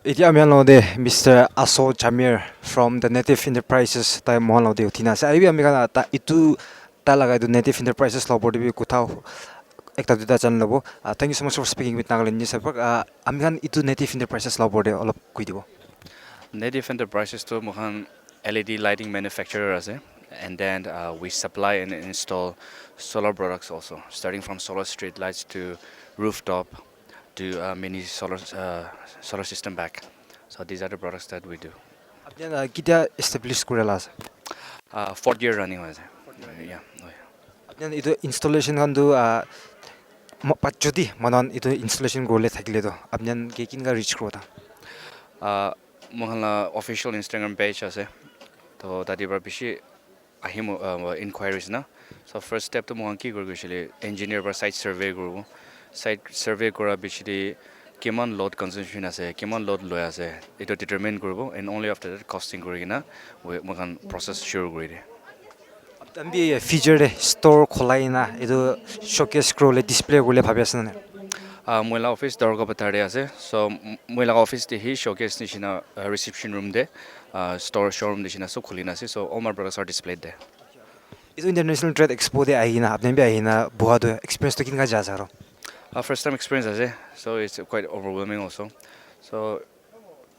Iti amian lo de Mr. Aso Jamir from the Native Enterprises ta mohon lo de utina sa ibi amikan ta itu ta laga itu Native Enterprises lo bodi bi kutau ekta duta chan lobo. Thank you so much for speaking with Nagaland News Network. Amikan itu Native Enterprises lo bodi olop kui dibo. Native Enterprises to mohan LED lighting manufacturer ase, and then we supply and install solar products also, starting from solar street lights to rooftop to mini solar system back. So these are the products that we do. Apnian kita establish kurela sa. Fourth year running was yeah. Oh, yeah. Apnian itu installation kan tu pachoti manon itu installation gole thakile to apnian kekin ga reach kro ta. Mohan la official Instagram page ase, to tadi bishi ahim inquiries na. So first step to mohan ki gurgushili engineer par site survey guru. Site survey kora bishi kiman load consumption ase, kiman load loy ase, ito determine gurubo, and only after that costing gurigina we mohan process sure guride. Apnian feature de store kholai na itu showcase scroll display gole bhabi asna ne. Moila office dorgo batare ase, so moila office de hi showcase nishina reception room de store showroom nishina so khulina ase, so all my products are displayed there. Itu International Trade Expo de ahina apnian bi ahina buha do experience to kin ga ja ro. First time experience ase, so it's quite overwhelming also. So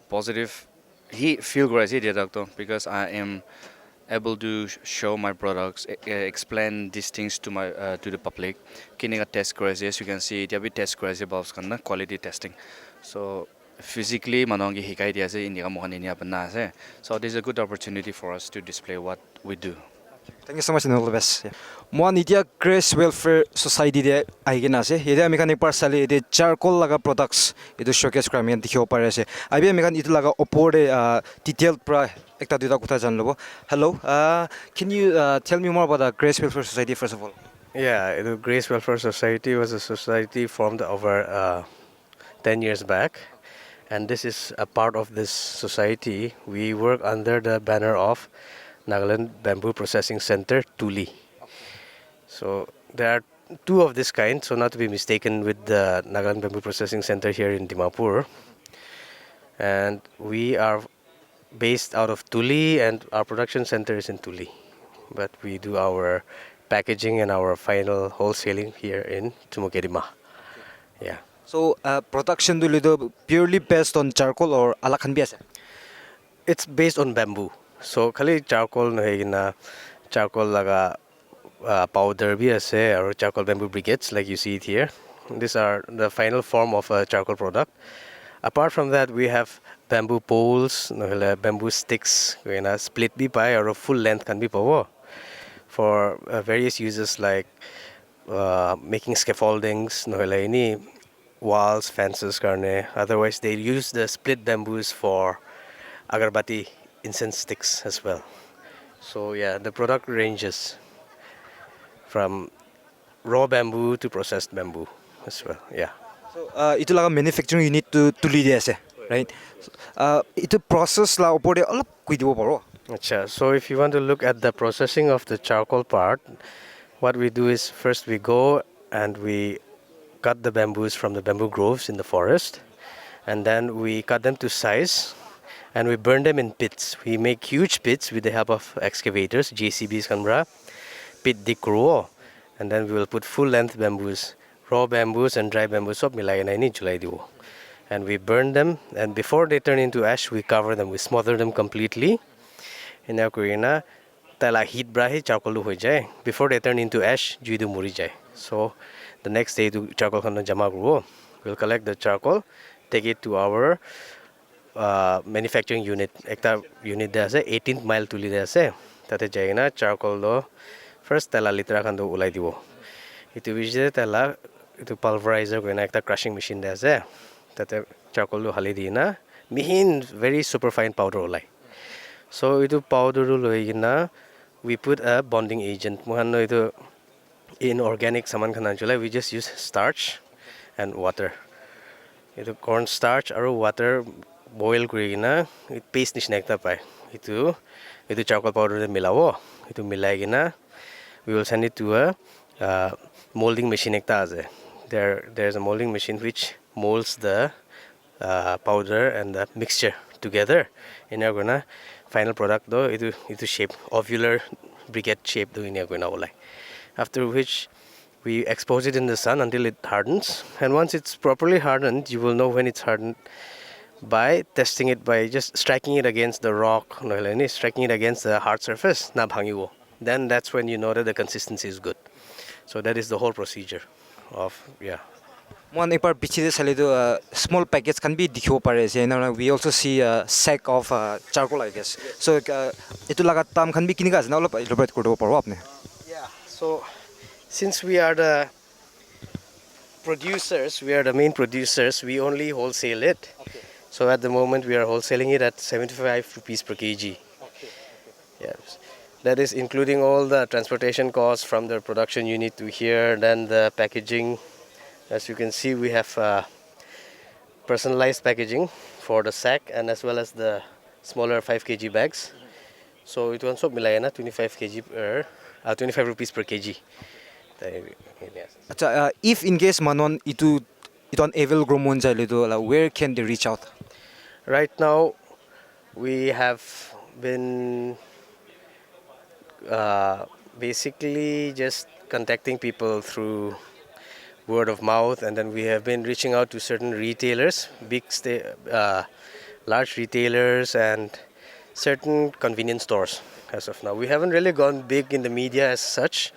positive, he feel great he did doctor because I am able to show my products, explain these things to my to the public. Kining a test crazy, as you can see, there be test crazy bulbs kana quality testing. So physically manongi hikai dia se indiga mohani ni apna ase. So this is a good opportunity for us to display what we do. Thank you so much and all the best. Mo nitia Grace Welfare Society de aigena ase. Yede ami kan ekbar sali de charcoal laga products edu showcase kra ami dikhibo pare ase. Abi ami kan itu laga opor de detailed pra ekta duta kotha jan lobo. Hello. Can you tell me more about the Grace Welfare Society first of all? Yeah, the Grace Welfare Society was a society formed over 10 years back, and this is a part of this society. We work under the banner of Nagaland Bamboo Processing Center, Tuli. So there are two of this kind, so not to be mistaken with the Nagaland Bamboo Processing Center here in Dimapur. And we are based out of Tuli, and our production center is in Tuli. But we do our packaging and our final wholesaling here in Tumukedima. Yeah. So production do lido purely based on charcoal or alakhan bi ase. It's based on bamboo. So khali charcoal na charcoal laga powder bhi ase or charcoal bamboo briquettes like you see it here. These are the final form of a charcoal product. Apart from that, we have bamboo poles, bamboo sticks, split bhi pai or full length can be power for various uses like making scaffoldings, any walls, fences karne. Otherwise, they use the split bamboos for agarbatti incense sticks as well. So yeah, the product ranges from raw bamboo to processed bamboo as well. Yeah. So itu laga manufacturing unit to Tuli de ase, right? Itu process la opor de alop kui dibo paro. Acha. So if you want to look at the processing of the charcoal part, what we do is first we go and we cut the bamboos from the bamboo groves in the forest, and then we cut them to size and we burn them in pits. We make huge pits with the help of excavators, JCBs kanbra, pit dik kuro, and then we will put full length bamboos, raw bamboos and dry bamboos sob milai na ni julai diwo. And we burn them, and before they turn into ash, we cover them, we smother them completely. In our Koreana, tala heat brahi charcoal ho jai. Before they turn into ash, juidu muri jai. So the next day to charcoal khana jama kuro. We'll collect the charcoal, take it to our manufacturing unit. Ekta unit de ase 18th mile tuli de ase. Tate jaina charcoal do first tala litra khan do ulai dibo. Itu bijde tala itu pulverizer koina ekta crushing machine de ase. Tate charcoal do hali dina mihin very superfine powder ulai. So itu powder loigina we put a bonding agent. Muhanno itu inorganic saman khana julai we just use starch and water. Itu corn starch or water boil kurigina it paste nishna ekta pai. Itu charcoal powder de milawo. Itu milai gina we will send it to a molding machine ekta ase. There's a molding machine which molds the powder and the mixture together. In gonna final product though itu shape ovular brigade shape do in gonna olai. After which we expose it in the sun until it hardens, and once it's properly hardened, you will know when it's hardened by testing it by just striking it against the rock, striking it against the hard surface. Na bhangiwo. Then that's when you know that the consistency is good. So that is the whole procedure of One part bichide sale do small packets can be dikhibo pare ase na we also see a sack of charcoal I guess. So itu laga tam khan bi kinika ase na olop elaborate koribo paro apne. Yeah. So since we are the producers, we are the main producers, we only wholesale it. Okay. So at the moment we are wholesaling it at 75 rupees per kg. Okay. Yes. That is including all the transportation costs from the production unit to here, then the packaging. As you can see, we have personalized packaging for the sack and as well as the smaller 5 kg bags. So it also milayana 25 kg per 25 rupees per kg. Acha if in case manon itu on avail grow mon jale do where can they reach out? Right now we have been basically just contacting people through word of mouth, and then we have been reaching out to certain retailers, large retailers and certain convenience stores as of now. We haven't really gone big in the media as such,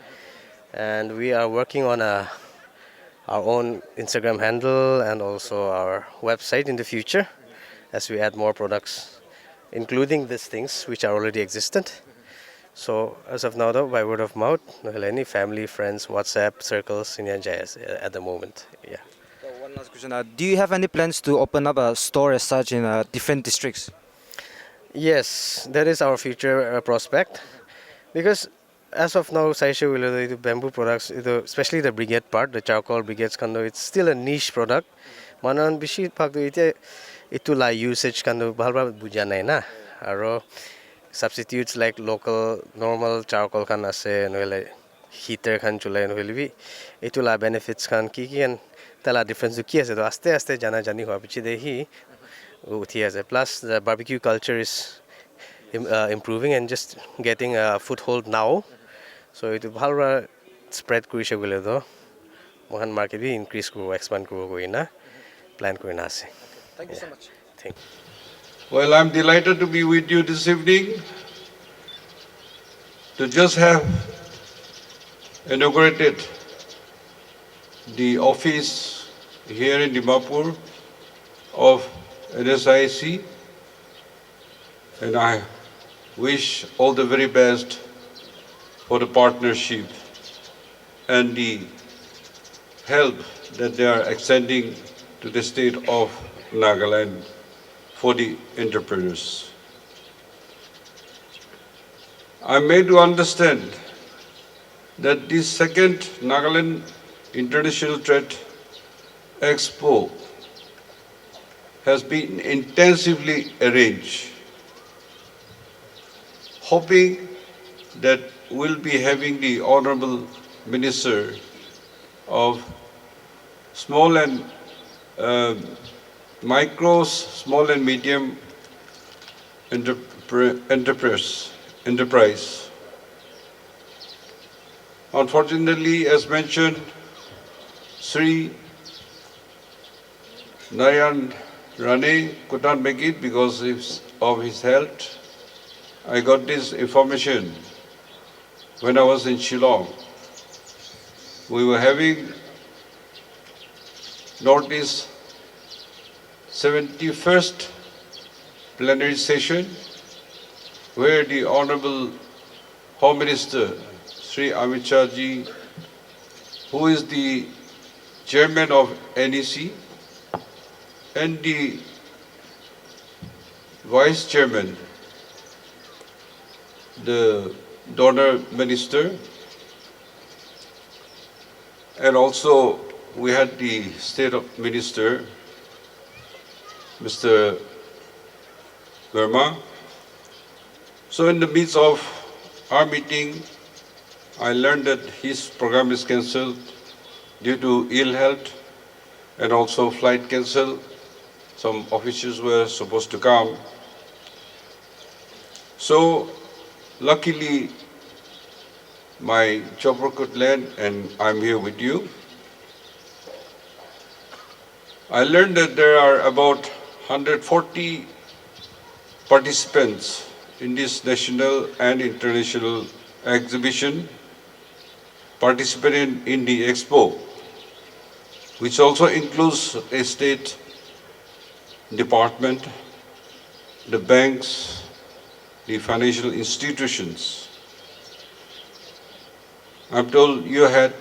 and we are working on our own Instagram handle and also our website in the future as we add more products, including these things which are already existent. So as of now though, by word of mouth, any family, friends, WhatsApp circles in Yanjayas at the moment. Yeah. So one last question. Do you have any plans to open up a store as such in different districts? Yes, that is our future prospect, because as of now, Saisha will do bamboo products, especially the brigade part, the charcoal brigades kando, it's still a niche product. Manan bishi pagdo itu la usage kando bhalba bujanai na. Aro substitutes like local normal charcoal kan ase noile heater kan chulai noile bi itu la benefits kan ki and tala difference ki ase to aste jana jani hoa piche dehi uthi ase. Plus the barbecue culture is improving and just getting a foothold now, so it bhalra spread kurise gole do mohan market bi increase ko expand ko goina plan korina ase. Thank you so much. Thank you. Well, I'm delighted to be with you this evening to just have inaugurated the office here in Dimapur of NSIC, and I wish all the very best for the partnership and the help that they are extending to the state of Nagaland for the entrepreneurs. I'm made to understand that the second Nagaland International Trade Expo has been intensively arranged, hoping that we'll be having the Honorable Minister of Small and small and medium enterprise. Unfortunately, as mentioned, Sri Narayan Rane could not make it because of his health. I got this information when I was in Shillong. We were having Northeast 71st plenary session where the Honorable Home Minister Sri Amit Shah ji, who is the chairman of NEC, and the vice chairman, the donor minister, and also we had the state minister, Mr. Verma. So in the midst of our meeting, I learned that his program is cancelled due to ill health and also flight cancel. some officials were supposed to come. So luckily my chopper could land and I'm here with you. I learned that there are about 140 participants in this national and international exhibition participating in the Expo, which also includes a state department, the banks, the financial institutions. I'm told you had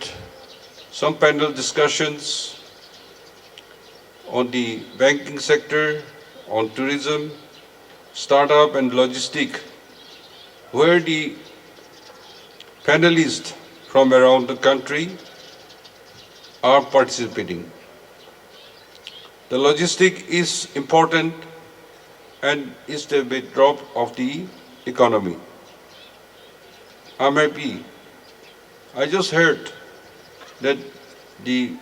some panel discussions on the banking sector, on tourism, startup and logistic, where the panelists from around the country are participating. The logistic is important and is the bedrock of the economy. I'm happy. I just heard that the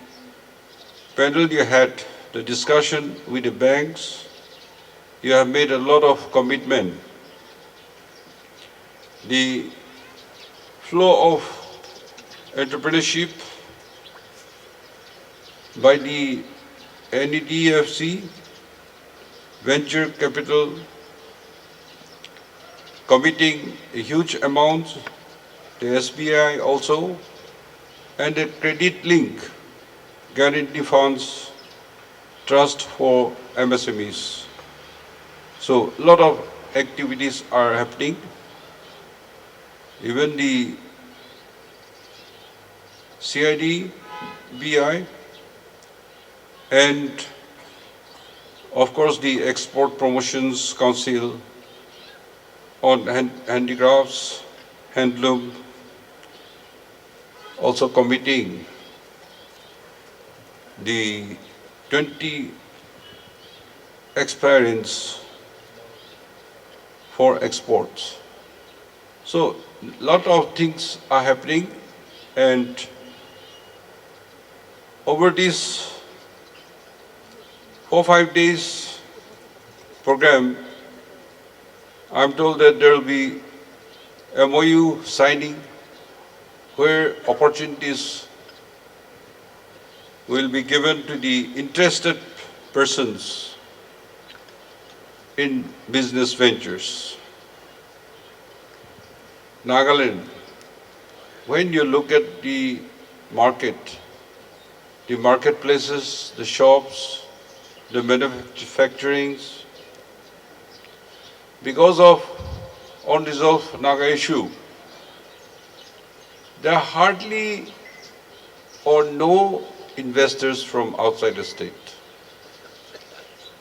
panel you had, the discussion with the banks, you have made a lot of commitment. The flow of entrepreneurship by the NEDFC, venture capital, committing a huge amount, the SBI also, and the credit link guarantee funds trust for MSMEs. So a lot of activities are happening. Even the CID, BI, and of course the Export Promotions Council on handicrafts, handloom, also committing the 20 experience for exports. So a lot of things are happening, and over this 4-5 days program, I'm told that there will be MOU signing where opportunities will be given to the interested persons in business ventures. Nagaland, when you look at the marketplaces, the shops, the manufacturings, because of unresolved Naga issue, there are hardly or no investors from outside the state.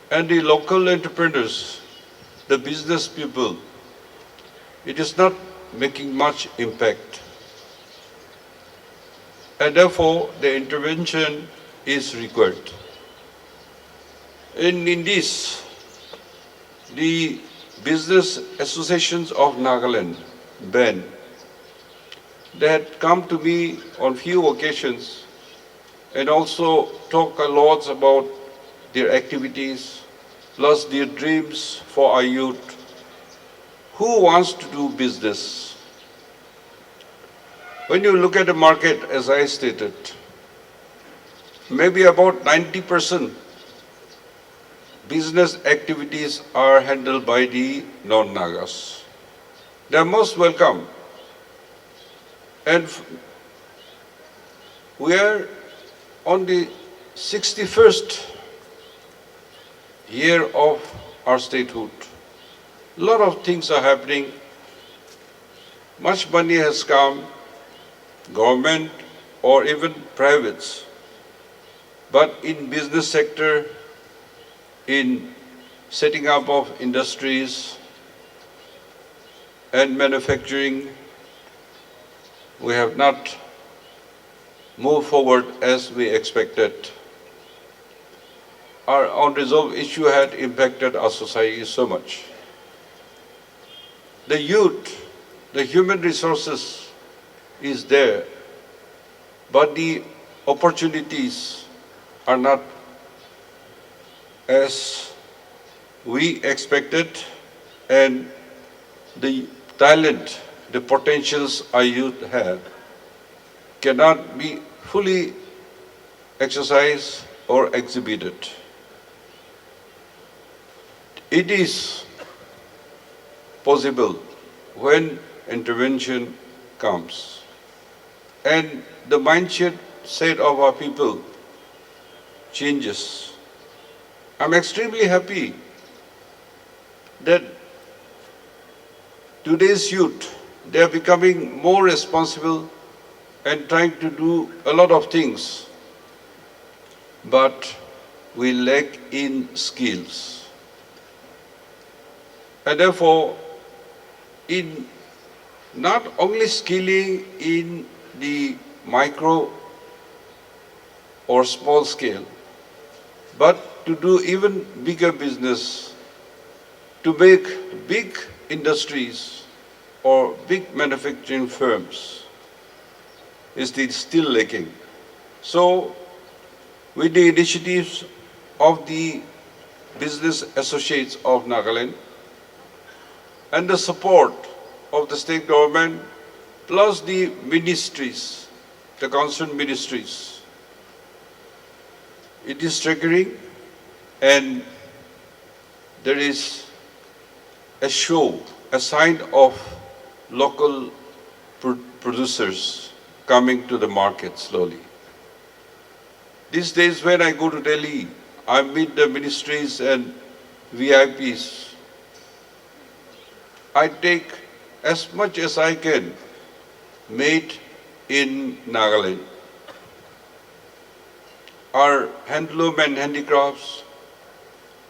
And the local entrepreneurs, the business people, it is not making much impact. And therefore, the intervention is required. In this, the business associations of Nagaland, BAN, they had come to me on few occasions and also talk a lot about their activities, plus their dreams for our youth. Who wants to do business? When you look at the market, as I stated, maybe about 90% business activities are handled by the non-Nagas. They are most welcome. And we are on the 61st year of our statehood. A lot of things are happening. Much money has come, government or even privates. But in business sector, in setting up of industries and manufacturing, we have not moved forward as we expected. Our unresolved issue had impacted our society so much. The youth, the human resources is there, but the opportunities are not as we expected, and the talent, the potentials our youth have cannot be fully exercised or exhibited. It is possible when intervention comes. And the mindset set of our people changes. I'm extremely happy that today's youth, they are becoming more responsible and trying to do a lot of things. But we lack in skills. And therefore, in not only skilling in the micro or small scale, but to do even bigger business, to make big industries or big manufacturing firms is still lacking. So, with the initiatives of the business associates of Nagaland and the support of the state government plus the ministries, the concerned ministries, it is triggering, and there is a show, a sign of local producers coming to the market slowly. These days when I go to Delhi, I meet the ministries and VIPs. I take as much as I can made in Nagaland. Our handloom and handicrafts,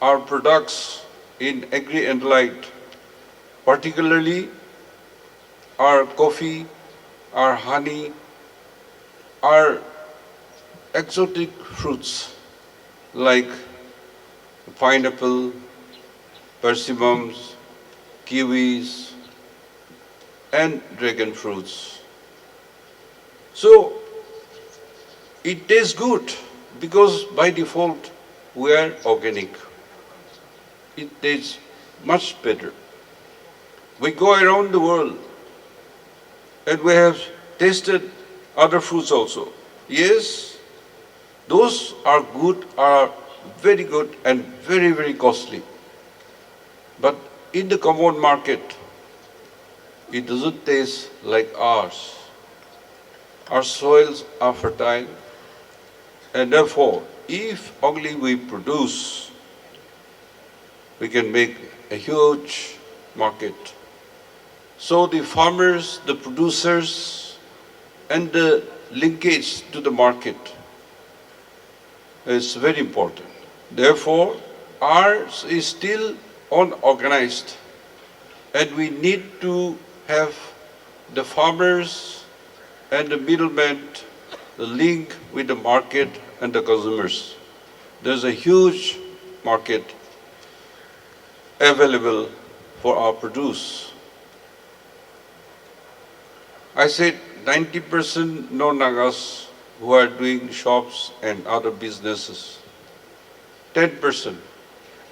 our products in agri and light, particularly our coffee, our honey, our exotic fruits like pineapple, persimmons, kiwis, and dragon fruits. So it tastes good because by default we are organic. It tastes much better. We go around the world and we have tasted other fruits also. Yes, those are good, are very good and very, very costly. But in the common market, it doesn't taste like ours. Our soils are fertile, and therefore, if only we produce, we can make a huge market. So the farmers, the producers, and the linkage to the market is very important. Therefore, ours is still unorganized, and we need to have the farmers and the middlemen, the link with the market and the consumers. There's a huge market available for our produce. I said 90% non-Nagas who are doing shops and other businesses. 10%.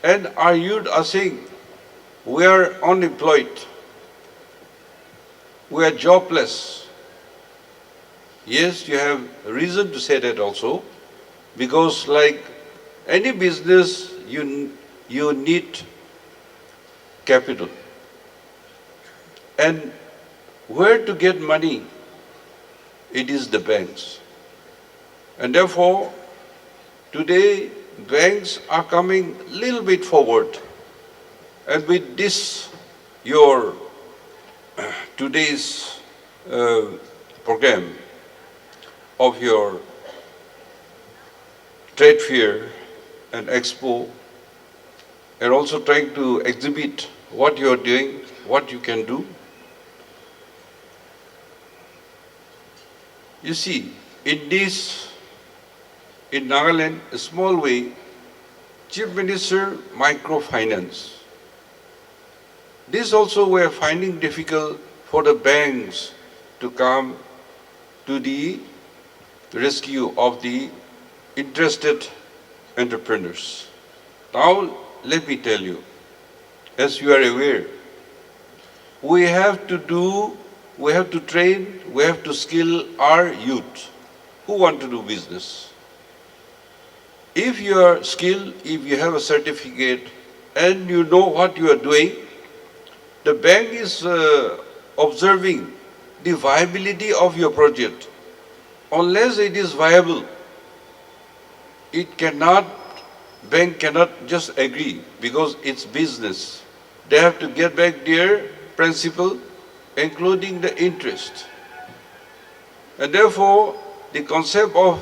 And our youth are saying, we are unemployed. We are jobless. Yes, you have reason to say that also, because like any business, you need capital. And where to get money? It is the banks. And therefore, today, banks are coming a little bit forward. And with this, your today's program of your trade fair and expo, and also trying to exhibit what you are doing, what you can do. You see, in Nagaland, a small way, Chief Minister Microfinance. This also we are finding difficult for the banks to come to the rescue of the interested entrepreneurs. Now, let me tell you, as you are aware, we have to train, we have to skill our youth who want to do business. If you are skilled, if you have a certificate, and you know what you are doing, the bank is observing the viability of your project. Unless it is viable, it cannot, bank cannot just agree because it's business. They have to get back their principal, including the interest. And therefore, the concept of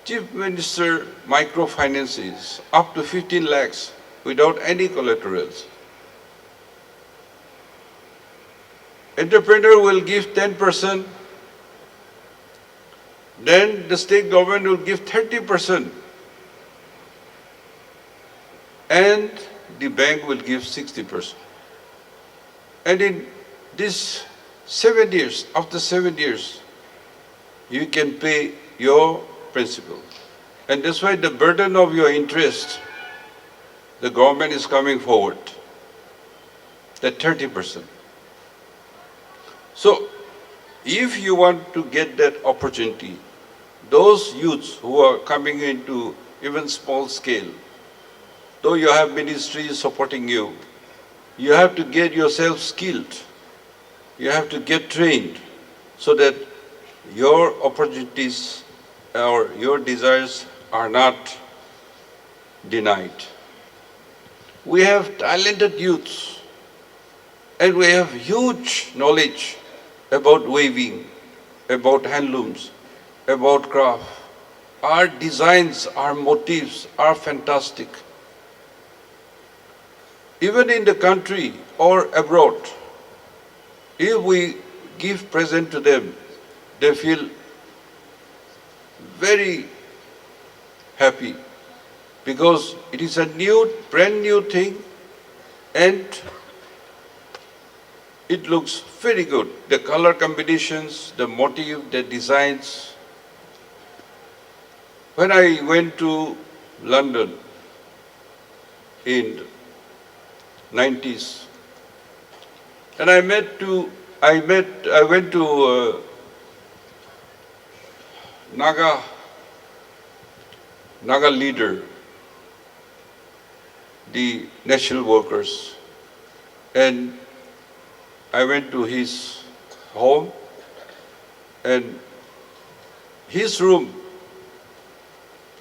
Chief Minister microfinance is up to 15 lakhs without any collaterals. Entrepreneur will give 10%, then the state government will give 30%, and the bank will give 60%. And in this 7 years, after 7 years, you can pay your principal. And that's why the burden of your interest, the government is coming forward, that 30%. So, if you want to get that opportunity, those youths who are coming into even small scale, though you have ministries supporting you, you have to get yourself skilled. You have to get trained so that your opportunities or your desires are not denied. We have talented youths and we have huge knowledge about weaving, about handlooms, about craft. Our designs, our motifs are fantastic. Even in the country or abroad, if we give present to them, they feel very happy because it is a new, brand new thing and it looks very good. The color combinations, the motif, the designs. When I went to London in 90s, and I went to Naga leader, the national workers, and I went to his home, and his room,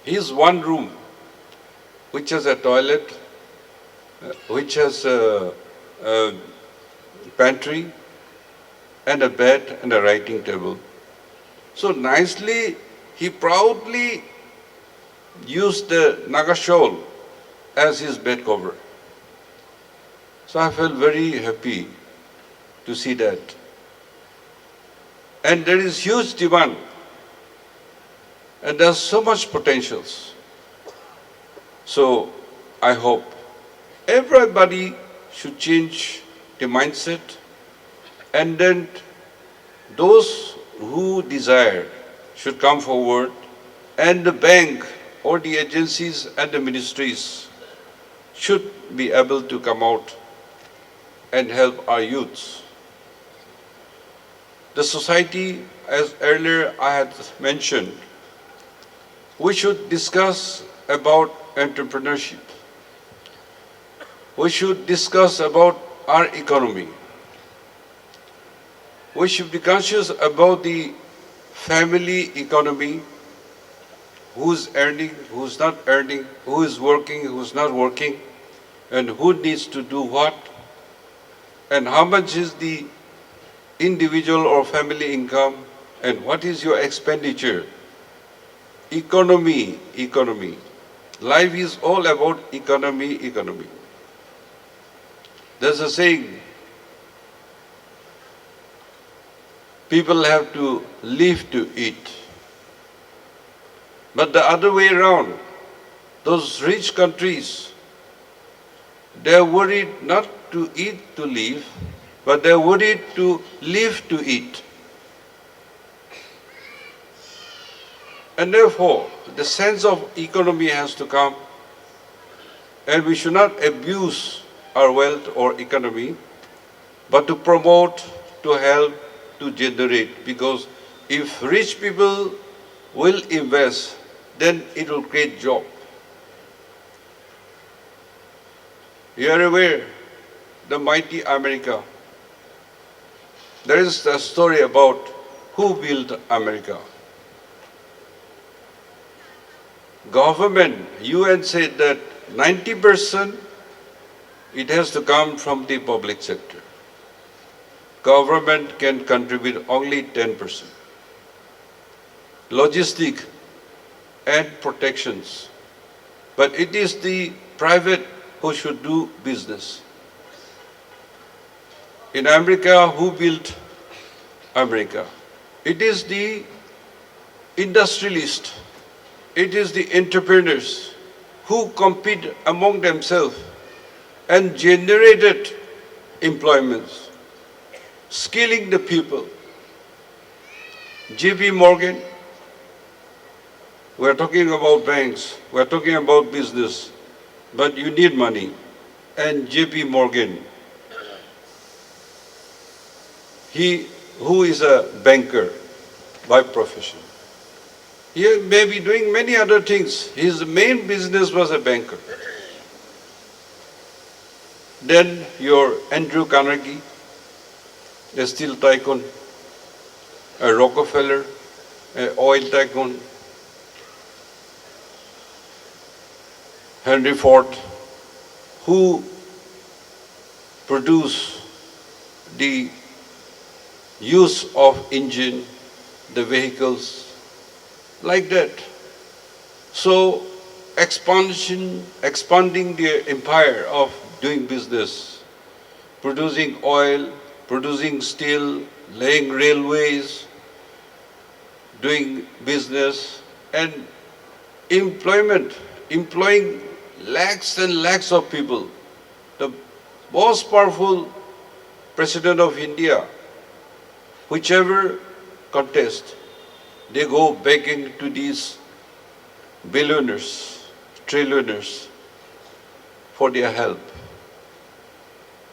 his one room, which has a toilet, which has a pantry, and a bed and a writing table. So nicely, he proudly used the Naga shawl as his bed cover. So I felt very happy to see that. And there is huge demand. And there's so much potentials. So I hope everybody should change the mindset, and then those who desire should come forward, and the bank or the agencies and the ministries should be able to come out and help our youths. The society, as earlier I had mentioned, we should discuss about entrepreneurship. We should discuss about our economy. We should be conscious about the family economy, who's earning, who's not earning, who is working, who's not working, and who needs to do what, and how much is the individual or family income, and what is your expenditure. Economy, economy. Life is all about economy, economy. There's a saying, people have to live to eat. But the other way around, those rich countries, they're worried not to eat to live, but they're worried to live to eat. And therefore, the sense of economy has to come. And we should not abuse our wealth or economy, but to promote, to help, to generate. Because if rich people will invest, then it will create job. You are aware, the mighty America. There is a story about who built America. Government, UN said that 90% it has to come from the public sector. Government can contribute only 10%. Logistic and protections. But it is the private who should do business. In America, who built America? It is the industrialists. It is the entrepreneurs who compete among themselves and generated employments, skilling the people. JP Morgan, we are talking about banks, we are talking about business, but you need money. And JP Morgan, he who is a banker by profession, he may be doing many other things. His main business was a banker. Then your Andrew Carnegie, a steel tycoon, a Rockefeller, an oil tycoon, Henry Ford, who produced the use of engine, the vehicles, like that. So expanding the empire of doing business, producing oil, producing steel, laying railways, doing business, and employing lakhs and lakhs of people. The most powerful president of India, whichever contest, they go begging to these billionaires, trillionaires for their help.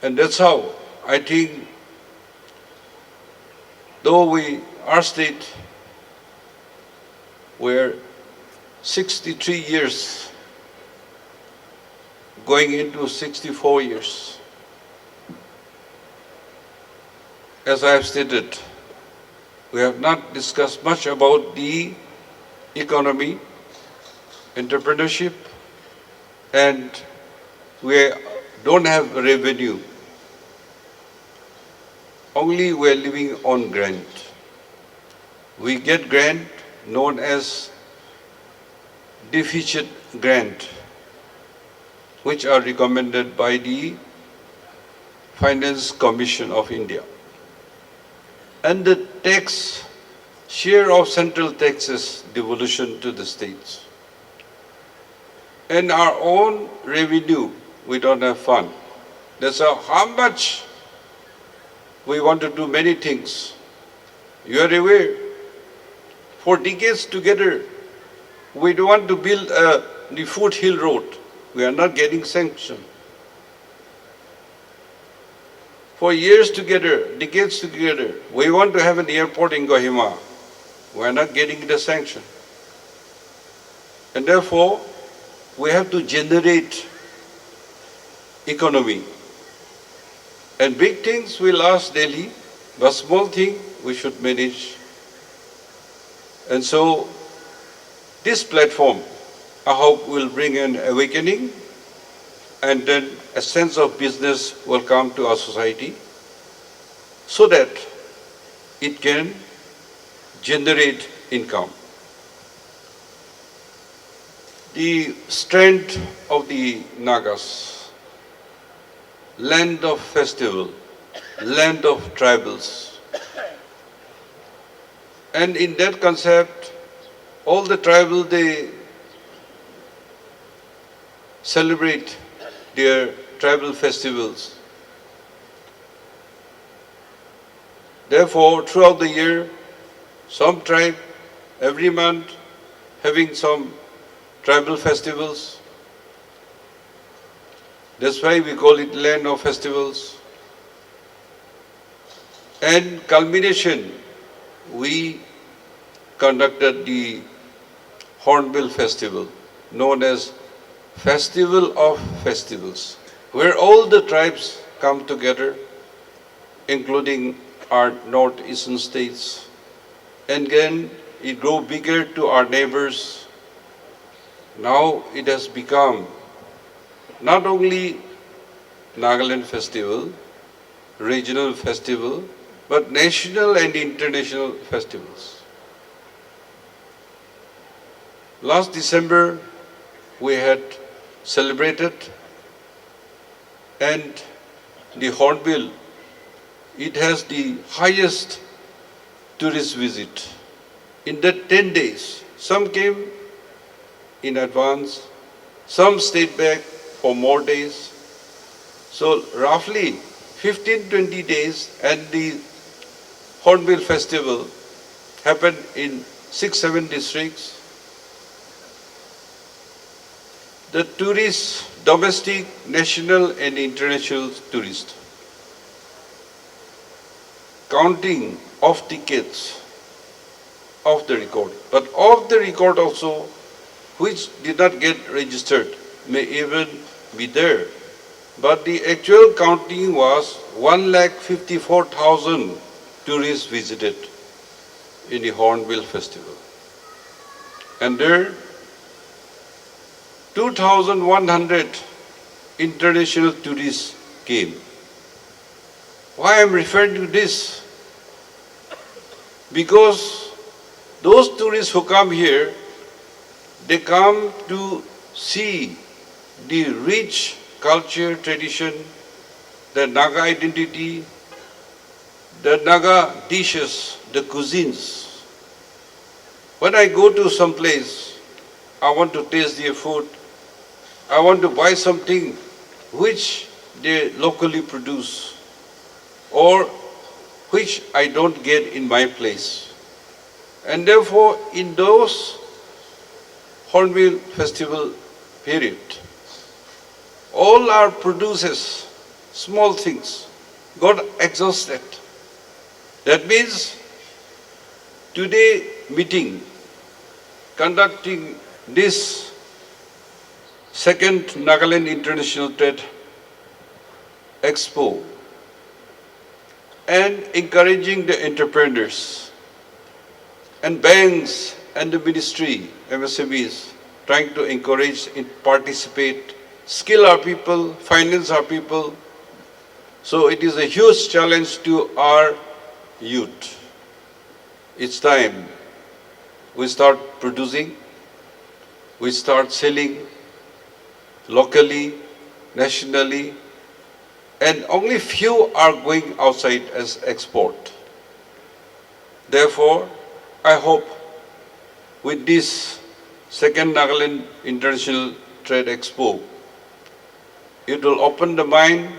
And that's how I think, though our state, we're 63 years, going into 64 years. As I have stated, we have not discussed much about the economy, entrepreneurship, and we don't have revenue. Only we are living on grant. We get grant known as deficit grant, which are recommended by the Finance Commission of India. And the tax, share of central taxes devolution to the states. And our own revenue, we don't have fund. That's how much we want to do many things. You are aware, for decades together, we don't want to build the foothill road. We are not getting sanctioned. For years together, decades together, we want to have an airport in Kohima. We are not getting the sanction. And therefore, we have to generate economy. And big things will last daily, but small thing we should manage. And so, this platform, I hope, will bring an awakening, and then a sense of business will come to our society so that it can generate income. The strength of the Nagas, land of festival, land of tribals. And in that concept, all the tribal, they celebrate their tribal festivals. Therefore, throughout the year, some tribe, every month, having some tribal festivals. That's why we call it land of festivals. And culmination, we conducted the Hornbill Festival, known as Festival of Festivals, where all the tribes come together, including our northeastern states. And then it grew bigger to our neighbors. Now it has become not only Nagaland Festival, regional festival, but national and international festivals. Last December, we had celebrated, and the Hornbill, it has the highest tourist visit. In that 10 days, some came in advance, some stayed back for more days. So roughly 15-20 days, and the Hornbill Festival happened in 6-7 districts. The tourists, domestic, national and international tourists, counting of tickets of the record, but of the record also which did not get registered may even be there. But the actual counting was 1,54,000 tourists visited in the Hornbill Festival. And there 2,100 international tourists came. Why I am referring to this? Because those tourists who come here, they come to see the rich culture, tradition, the Naga identity, the Naga dishes, the cuisines. When I go to some place, I want to taste their food, I want to buy something which they locally produce or which I don't get in my place. And therefore, in those Hornbill Festival period, all our produces, small things, got exhausted. That means today meeting, conducting this second Nagaland International Trade Expo and encouraging the entrepreneurs and banks and the ministry, MSMEs, trying to encourage and participate, skill our people, finance our people. So it is a huge challenge to our youth. It's time we start producing, we start selling locally, nationally, and only few are going outside as export. Therefore, I hope with this second Nagaland International Trade Expo, it will open the mind,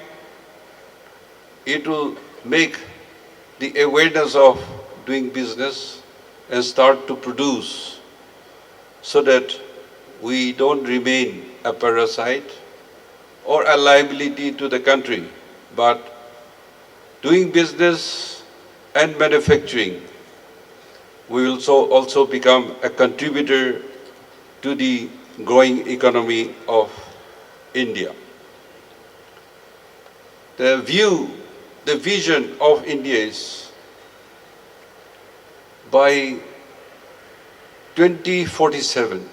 it will make the awareness of doing business and start to produce so that we don't remain a parasite or a liability to the country, but doing business and manufacturing, we will also become a contributor to the growing economy of India. The vision of India is by 2047,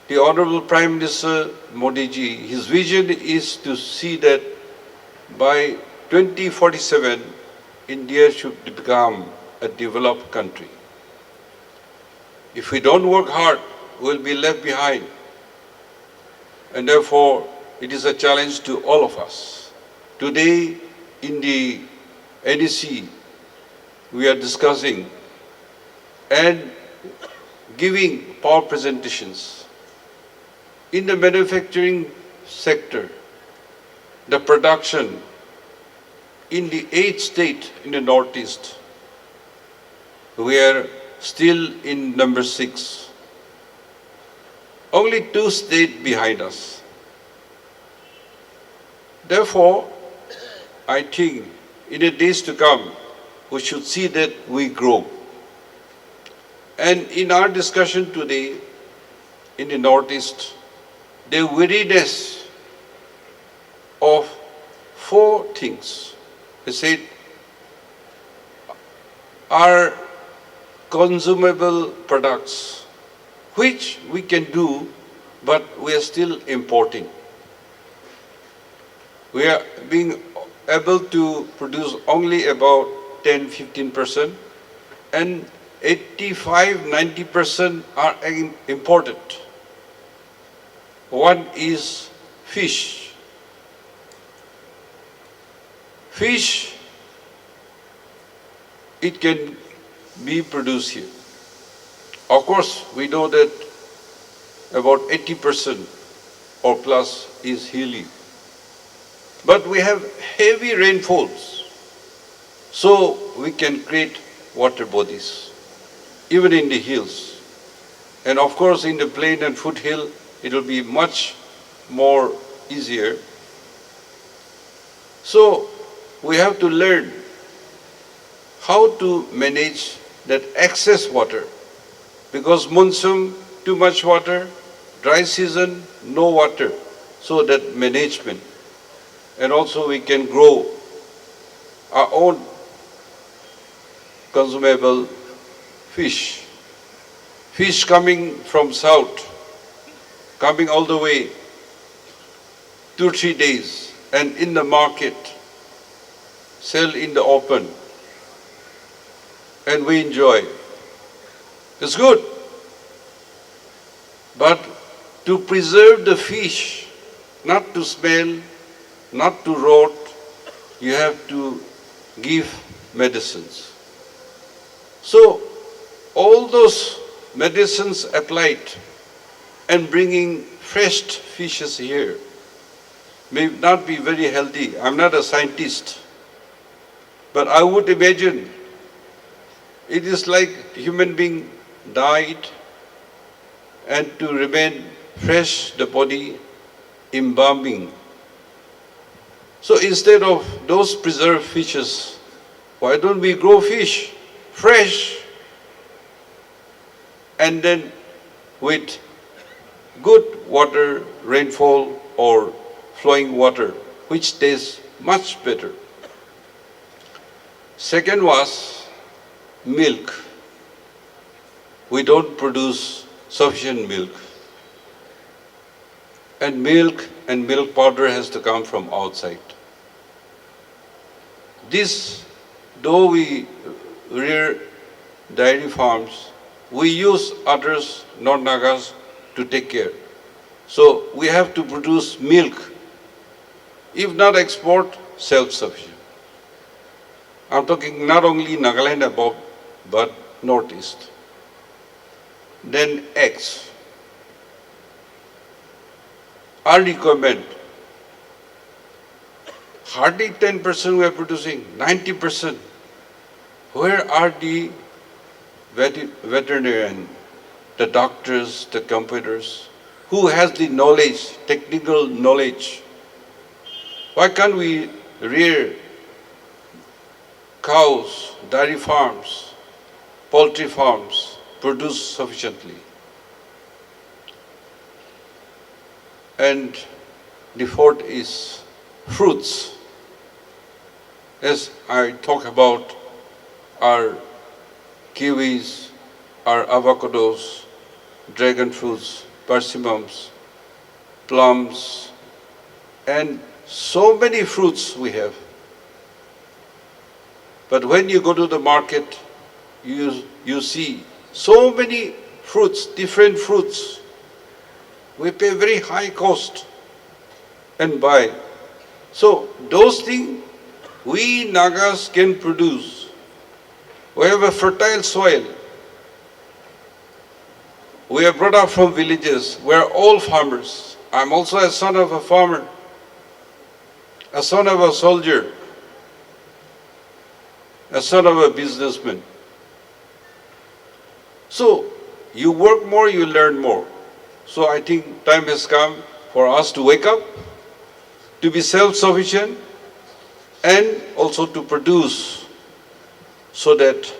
the Honorable Prime Minister Modi ji, his vision is to see that by 2047, India should become a developed country. If we don't work hard, we will be left behind. And therefore, it is a challenge to all of us. Today, in the NEC, we are discussing and giving power presentations. In the manufacturing sector, the production in the 8th state in the Northeast, we are still in number 6. Only 2 states behind us. Therefore, I think in the days to come, we should see that we grow. And in our discussion today in the Northeast, the weariness of four things, I said, are consumable products, which we can do, but we are still importing. We are being able to produce only about 10-15%, and 85-90% are imported. One is fish. Fish, it can be produced here. Of course, we know that about 80% or plus is hilly. But we have heavy rainfalls, so we can create water bodies, even in the hills. And of course, in the plain and foothill, it will be much more easier. So we have to learn how to manage that excess water, because monsoon, too much water, dry season, no water. So that management. And also we can grow our own consumable fish. Fish coming from south, coming all the way 2-3 days, and in the market, sell in the open, and we enjoy. It's good. But to preserve the fish, not to smell, not to rot, you have to give medicines. So all those medicines applied and bringing fresh fishes here may not be very healthy. I'm not a scientist, but I would imagine it is like human being died, and to remain fresh, the body embalming. So instead of those preserved fishes, why don't we grow fish fresh, and then with good water, rainfall or flowing water, which tastes much better. Second was milk. We don't produce sufficient milk. And milk powder has to come from outside. This, though we rear dairy farms, we use others, non-Nagas, to take care. So we have to produce milk. If not export, self-sufficient. I'm talking not only Nagaland above, but Northeast. Then eggs. Our requirement, hardly 10% we are producing, 90%. Where are the veterinarian, the doctors, the computers, who has the knowledge, technical knowledge? Why can't we rear cows, dairy farms, poultry farms, produce sufficiently? And the fourth is fruits. As I talk about our kiwis, our avocados, dragon fruits, persimmons, plums, and so many fruits we have. But when you go to the market, you see so many fruits, different fruits. We pay very high cost and buy. So those things we Nagas can produce. We have a fertile soil. We are brought up from villages. We are all farmers. I'm also a son of a farmer, a son of a soldier, a son of a businessman. So you work more, you learn more. So I think time has come for us to wake up to be self-sufficient and also to produce so that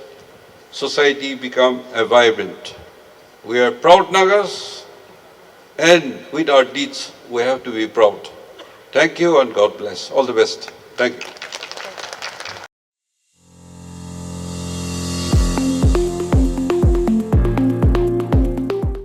society become a vibrant. We are proud Nagas, and with our deeds we have to be proud. Thank you and God bless. All the best. Thank you.